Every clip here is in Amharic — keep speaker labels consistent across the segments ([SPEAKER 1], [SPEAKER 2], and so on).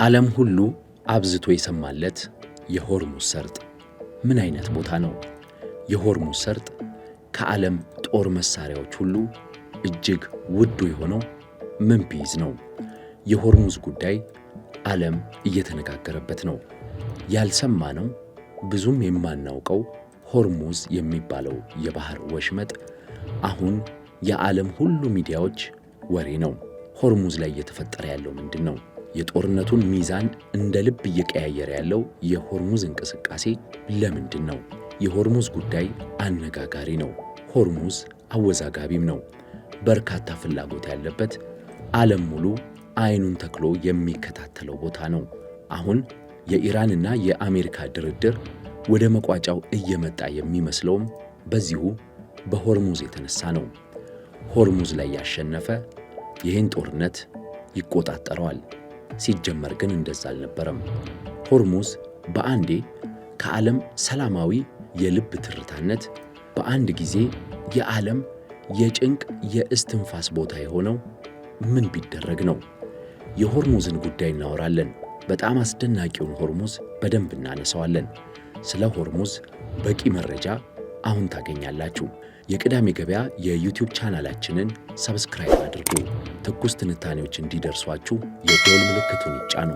[SPEAKER 1] ዓለም ሁሉ አብዝቶ የሰማለት የሆርሙዝ ሰርጥ ምን አይነት ቦታ ነው? የሆርሙዝ ሰርጥ ከዓለም ጦር መሳሪያዎች ሁሉ እጅግ ውዱ የሆነው ምን ቢይዝ ነው? የሆርሙዝ ጉዳይ ዓለም እየተነጋገረበት ነው። ያልሰማነው ብዙም የማናውቀው ሆርሙዝ የሚባለው የባህር ወሽመጥ አሁን የዓለም ሁሉ ሚዲያዎች ወሬ ነው። ሆርሙዝ ላይ እየተፈጠረ ያለው ምንድን ነው? የጦርነቱን ሚዛን እንደ ልብ እየቀያየረ ያለው የሆርሙዝ እንቅስቃሴ ለምንድን ነው? የሆርሙዝ ጉዳይ አነጋጋሪ ነው። ሆርሙዝ አወዛጋቢም ነው። በርካታ ፍላጎት ያለበት ዓለም ሙሉ አይኑን ተክሎ የሚከታተለው ቦታ ነው። አሁን የኢራንና የአሜሪካ ድርድር ወደ መቋጫው እየመጣ የሚመስለውም በዚሁ በሆርሙዝ የተነሳ ነው። ሆርሙዝ ላይ ያሸነፈ ይህን ጦርነት ይቆጣጠረዋል። ሲጀመር ግን እንደዛ አልነበረም። ሆርሙዝ በአንዴ ከዓለም ሰላማዊ የልብ ትርታነት በአንድ ጊዜ የዓለም የጭንቅ የእስትንፋስ ቦታ የሆነው ምን ቢደረግ ነው? የሆርሙዝን ጉዳይ እናወራለን። በጣም አስደናቂውን ሆርሙዝ በደንብ እናነሳዋለን። ስለ ሆርሙዝ በቂ መረጃ አሁን ታገኛላችሁ። የቅዳሜ ገበያ የዩቲዩብ ቻናላችንን ሰብስክራይብ አድርጉ። ትኩስ ትንታኔዎች እንዲደርሷችሁ የደወል ምልክቱን ይጫኑ።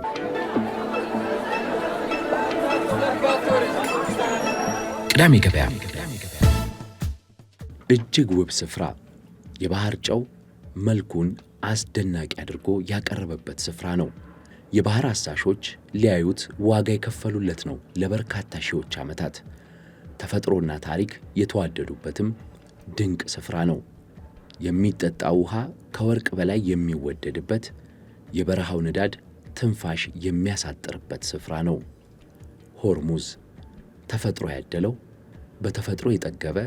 [SPEAKER 1] ቅዳሜ ገበያ እጅግ ውብ ስፍራ፣ የባህር ጨው መልኩን አስደናቂ አድርጎ ያቀረበበት ስፍራ ነው። የባህር አሳሾች ሊያዩት ዋጋ የከፈሉለት ነው ለበርካታ ሺዎች ዓመታት። ተፈጥሮና ታሪክ የተዋደዱበትም ድንቅ ስፍራ ነው። የሚጠጣ ውሃ ከወርቅ በላይ የሚወደድበት፣ የበረሃው ንዳድ ትንፋሽ የሚያሳጥርበት ስፍራ ነው። ሆርሙዝ ተፈጥሮ ያደለው፣ በተፈጥሮ የጠገበ፣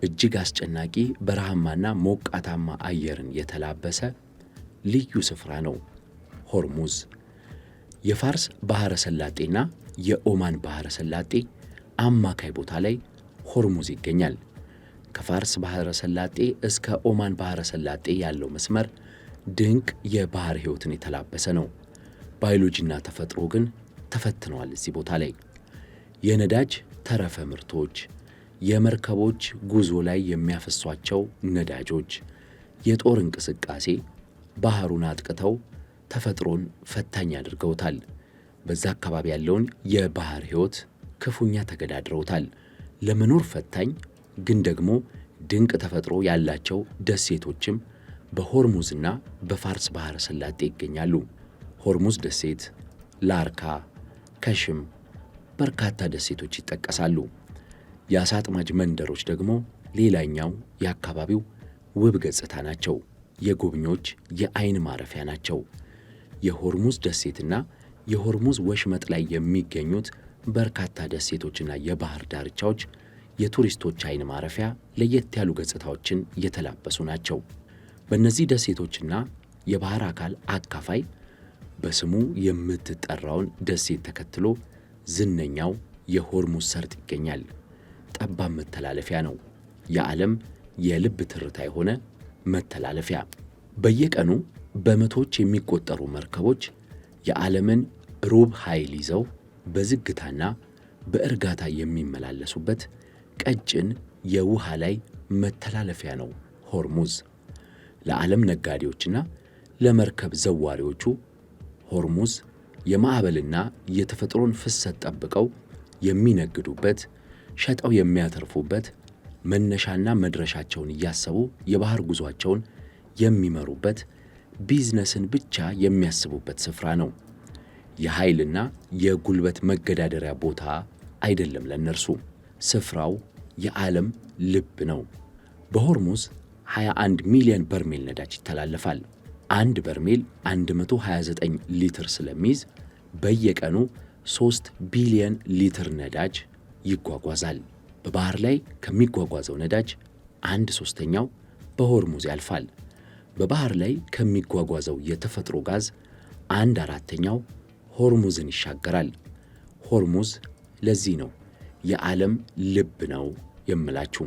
[SPEAKER 1] እጅግ አስጨናቂ በረሃማና ሞቃታማ አየርን የተላበሰ ልዩ ስፍራ ነው። ሆርሙዝ የፋርስ ባሕረ ሰላጤና የኦማን ባሕረ ሰላጤ አማካይ ቦታ ላይ ሆርሙዝ ይገኛል። ከፋርስ ባሕረ ሰላጤ እስከ ኦማን ባሕረ ሰላጤ ያለው መስመር ድንቅ የባህር ሕይወትን የተላበሰ ነው። ባዮሎጂና ተፈጥሮ ግን ተፈትነዋል እዚህ ቦታ ላይ። የነዳጅ ተረፈ ምርቶች፣ የመርከቦች ጉዞ ላይ የሚያፈሷቸው ነዳጆች፣ የጦር እንቅስቃሴ ባህሩን አጥቅተው ተፈጥሮን ፈታኝ አድርገውታል። በዛ አካባቢ ያለውን የባህር ሕይወት ክፉኛ ተገዳድረውታል። ለመኖር ፈታኝ ግን ደግሞ ድንቅ ተፈጥሮ ያላቸው ደሴቶችም በሆርሙዝና በፋርስ ባሕረ ሰላጤ ይገኛሉ። ሆርሙዝ ደሴት፣ ላርካ፣ ከሽም በርካታ ደሴቶች ይጠቀሳሉ። የአሳ አጥማጅ መንደሮች ደግሞ ሌላኛው የአካባቢው ውብ ገጽታ ናቸው። የጎብኚዎች የዓይን ማረፊያ ናቸው። የሆርሙዝ ደሴትና የሆርሙዝ ወሽመጥ ላይ የሚገኙት በርካታ ደሴቶችና የባህር ዳርቻዎች የቱሪስቶች ዓይን ማረፊያ ለየት ያሉ ገጽታዎችን የተላበሱ ናቸው። በእነዚህ ደሴቶችና የባህር አካል አካፋይ በስሙ የምትጠራውን ደሴት ተከትሎ ዝነኛው የሆርሙዝ ሰርጥ ይገኛል። ጠባብ መተላለፊያ ነው። የዓለም የልብ ትርታ የሆነ መተላለፊያ። በየቀኑ በመቶዎች የሚቆጠሩ መርከቦች የዓለምን ሩብ ኃይል ይዘው በዝግታና በእርጋታ የሚመላለሱበት ቀጭን የውሃ ላይ መተላለፊያ ነው ሆርሙዝ። ለዓለም ነጋዴዎችና ለመርከብ ዘዋሪዎቹ ሆርሙዝ የማዕበልና የተፈጥሮን ፍሰት ጠብቀው የሚነግዱበት፣ ሸጠው የሚያተርፉበት፣ መነሻና መድረሻቸውን እያሰቡ የባህር ጉዟቸውን የሚመሩበት፣ ቢዝነስን ብቻ የሚያስቡበት ስፍራ ነው። የኃይልና የጉልበት መገዳደሪያ ቦታ አይደለም ለነርሱ። ስፍራው የዓለም ልብ ነው። በሆርሙዝ 21 ሚሊዮን በርሜል ነዳጅ ይተላለፋል። አንድ በርሜል 129 ሊትር ስለሚይዝ በየቀኑ 3 ቢሊዮን ሊትር ነዳጅ ይጓጓዛል። በባህር ላይ ከሚጓጓዘው ነዳጅ 1/3ኛው በሆርሙዝ ያልፋል። በባህር ላይ ከሚጓጓዘው የተፈጥሮ ጋዝ 1/4ኛው ሆርሙዝን ይሻገራል። ሆርሙዝ ለዚህ ነው የዓለም ልብ ነው የምላችሁ።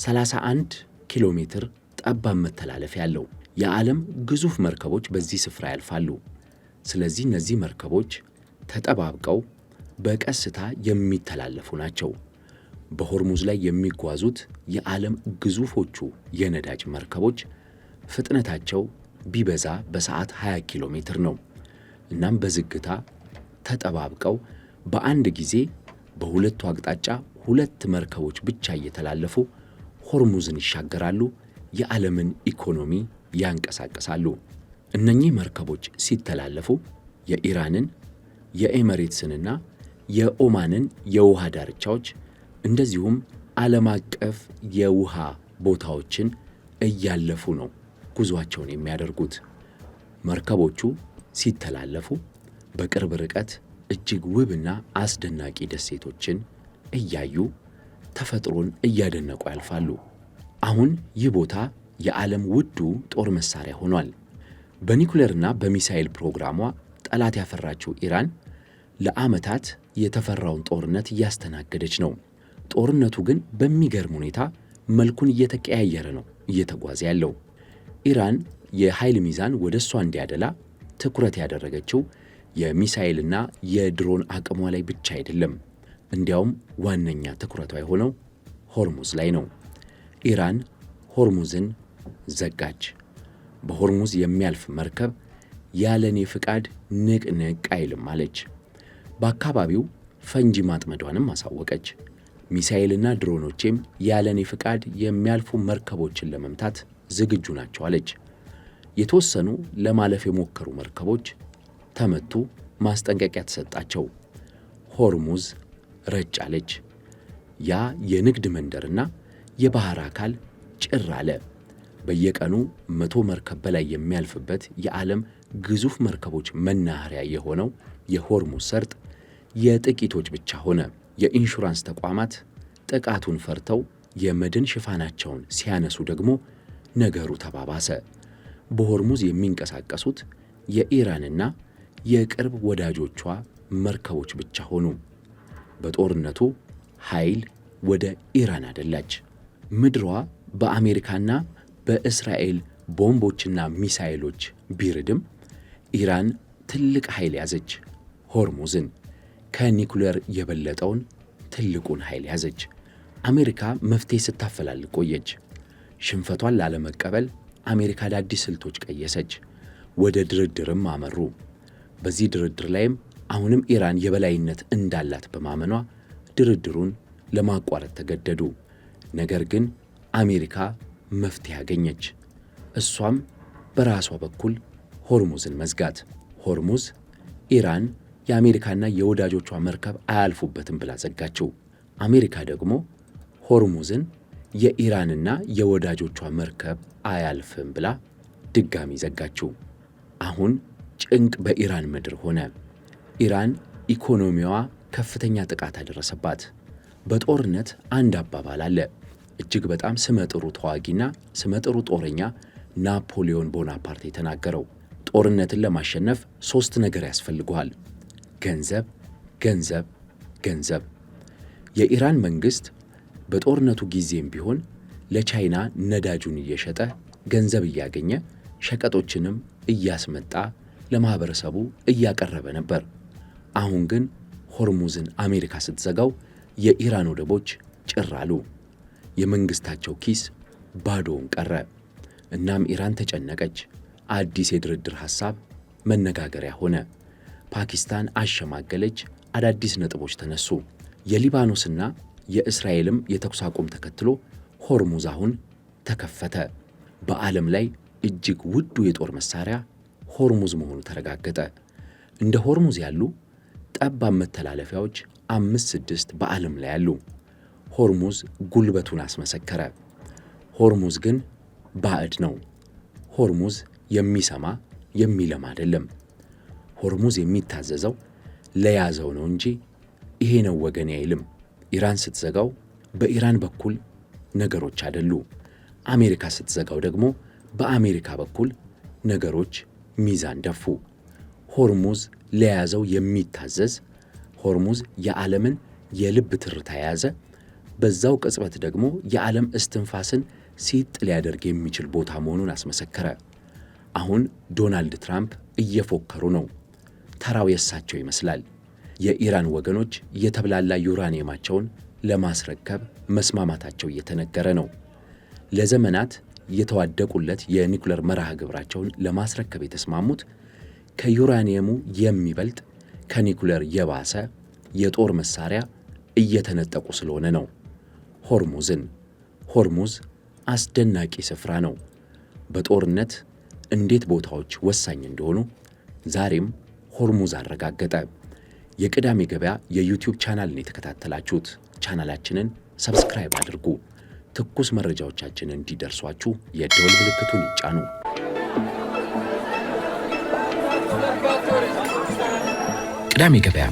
[SPEAKER 1] 31 ኪሎ ሜትር ጠባብ መተላለፊያ ያለው የዓለም ግዙፍ መርከቦች በዚህ ስፍራ ያልፋሉ። ስለዚህ እነዚህ መርከቦች ተጠባብቀው በቀስታ የሚተላለፉ ናቸው። በሆርሙዝ ላይ የሚጓዙት የዓለም ግዙፎቹ የነዳጅ መርከቦች ፍጥነታቸው ቢበዛ በሰዓት 20 ኪሎ ሜትር ነው። እናም በዝግታ ተጠባብቀው በአንድ ጊዜ በሁለቱ አቅጣጫ ሁለት መርከቦች ብቻ እየተላለፉ ሆርሙዝን ይሻገራሉ፣ የዓለምን ኢኮኖሚ ያንቀሳቅሳሉ። እነኚህ መርከቦች ሲተላለፉ የኢራንን፣ የኤሜሬትስንና የኦማንን የውሃ ዳርቻዎች እንደዚሁም ዓለም አቀፍ የውሃ ቦታዎችን እያለፉ ነው ጉዞአቸውን የሚያደርጉት። መርከቦቹ ሲተላለፉ በቅርብ ርቀት እጅግ ውብና አስደናቂ ደሴቶችን እያዩ ተፈጥሮን እያደነቁ ያልፋሉ። አሁን ይህ ቦታ የዓለም ውዱ ጦር መሳሪያ ሆኗል። በኒኩሌርና በሚሳኤል ፕሮግራሟ ጠላት ያፈራችው ኢራን ለዓመታት የተፈራውን ጦርነት እያስተናገደች ነው። ጦርነቱ ግን በሚገርም ሁኔታ መልኩን እየተቀያየረ ነው እየተጓዘ ያለው። ኢራን የኃይል ሚዛን ወደ እሷ እንዲያደላ ትኩረት ያደረገችው የሚሳኤልና የድሮን አቅሟ ላይ ብቻ አይደለም። እንዲያውም ዋነኛ ትኩረቷ የሆነው ሆርሙዝ ላይ ነው። ኢራን ሆርሙዝን ዘጋች። በሆርሙዝ የሚያልፍ መርከብ ያለኔ ፍቃድ ንቅንቅ አይልም አለች። በአካባቢው ፈንጂ ማጥመዷንም አሳወቀች። ሚሳኤልና ድሮኖቼም ያለኔ ፍቃድ የሚያልፉ መርከቦችን ለመምታት ዝግጁ ናቸው አለች። የተወሰኑ ለማለፍ የሞከሩ መርከቦች ተመቱ፣ ማስጠንቀቂያ ተሰጣቸው። ሆርሙዝ ረጭ አለች። ያ የንግድ መንደርና የባህር አካል ጭር አለ። በየቀኑ 100 መርከብ በላይ የሚያልፍበት የዓለም ግዙፍ መርከቦች መናኸሪያ የሆነው የሆርሙዝ ሰርጥ የጥቂቶች ብቻ ሆነ። የኢንሹራንስ ተቋማት ጥቃቱን ፈርተው የመድን ሽፋናቸውን ሲያነሱ ደግሞ ነገሩ ተባባሰ። በሆርሙዝ የሚንቀሳቀሱት የኢራንና የቅርብ ወዳጆቿ መርከቦች ብቻ ሆኑ። በጦርነቱ ኃይል ወደ ኢራን አደላች። ምድሯ በአሜሪካና በእስራኤል ቦምቦችና ሚሳኤሎች ቢርድም ኢራን ትልቅ ኃይል ያዘች። ሆርሙዝን ከኒኩሌር የበለጠውን ትልቁን ኃይል ያዘች። አሜሪካ መፍትሄ ስታፈላልግ ቆየች። ሽንፈቷን ላለመቀበል አሜሪካ አዳዲስ ስልቶች ቀየሰች። ወደ ድርድርም አመሩ። በዚህ ድርድር ላይም አሁንም ኢራን የበላይነት እንዳላት በማመኗ ድርድሩን ለማቋረጥ ተገደዱ። ነገር ግን አሜሪካ መፍትሄ አገኘች። እሷም በራሷ በኩል ሆርሙዝን መዝጋት። ሆርሙዝ ኢራን የአሜሪካና የወዳጆቿ መርከብ አያልፉበትም ብላ ዘጋችው። አሜሪካ ደግሞ ሆርሙዝን የኢራንና የወዳጆቿ መርከብ አያልፍም ብላ ድጋሚ ዘጋችው። አሁን ጭንቅ በኢራን ምድር ሆነ። ኢራን ኢኮኖሚዋ ከፍተኛ ጥቃት አደረሰባት። በጦርነት አንድ አባባል አለ። እጅግ በጣም ስመጥሩ ተዋጊና ስመጥሩ ጦረኛ ናፖሊዮን ቦናፓርት የተናገረው። ጦርነትን ለማሸነፍ 3 ነገር ያስፈልገዋል። ገንዘብ፣ ገንዘብ፣ ገንዘብ። የኢራን መንግሥት በጦርነቱ ጊዜም ቢሆን ለቻይና ነዳጁን እየሸጠ ገንዘብ እያገኘ ሸቀጦችንም እያስመጣ ለማኅበረሰቡ እያቀረበ ነበር። አሁን ግን ሆርሙዝን አሜሪካ ስትዘጋው የኢራን ወደቦች ጭር አሉ። የመንግሥታቸው ኪስ ባዶውን ቀረ። እናም ኢራን ተጨነቀች። አዲስ የድርድር ሐሳብ መነጋገሪያ ሆነ። ፓኪስታን አሸማገለች። አዳዲስ ነጥቦች ተነሱ። የሊባኖስና የእስራኤልም የተኩስ አቁም ተከትሎ ሆርሙዝ አሁን ተከፈተ። በዓለም ላይ እጅግ ውዱ የጦር መሳሪያ ሆርሙዝ መሆኑ ተረጋገጠ። እንደ ሆርሙዝ ያሉ ጠባብ መተላለፊያዎች 5-6 በዓለም ላይ አሉ። ሆርሙዝ ጉልበቱን አስመሰከረ። ሆርሙዝ ግን ባዕድ ነው። ሆርሙዝ የሚሰማ የሚለማ አይደለም። ሆርሙዝ የሚታዘዘው ለያዘው ነው እንጂ ይሄ ነው ወገኔ አይልም። ኢራን ስትዘጋው በኢራን በኩል ነገሮች አይደሉ። አሜሪካ ስትዘጋው ደግሞ በአሜሪካ በኩል ነገሮች ሚዛን ደፉ። ሆርሙዝ ለያዘው የሚታዘዝ፣ ሆርሙዝ የዓለምን የልብ ትርታ የያዘ፣ በዛው ቅጽበት ደግሞ የዓለም እስትንፋስን ሲጥ ሊያደርግ የሚችል ቦታ መሆኑን አስመሰከረ። አሁን ዶናልድ ትራምፕ እየፎከሩ ነው። ተራው የሳቸው ይመስላል። የኢራን ወገኖች የተብላላ ዩራኒየማቸውን ለማስረከብ መስማማታቸው እየተነገረ ነው። ለዘመናት የተዋደቁለት የኒኩለር መርሃ ግብራቸውን ለማስረከብ የተስማሙት ከዩራኒየሙ የሚበልጥ ከኒኩለር የባሰ የጦር መሳሪያ እየተነጠቁ ስለሆነ ነው። ሆርሙዝ አስደናቂ ስፍራ ነው። በጦርነት እንዴት ቦታዎች ወሳኝ እንደሆኑ ዛሬም ሆርሙዝ አረጋገጠ። የቅዳሜ ገበያ የዩቲዩብ ቻናልን የተከታተላችሁት፣ ቻናላችንን ሰብስክራይብ አድርጉ። ትኩስ መረጃዎቻችንን እንዲደርሷችሁ የደወል ምልክቱን ይጫኑ። ቅዳሜ ገበያ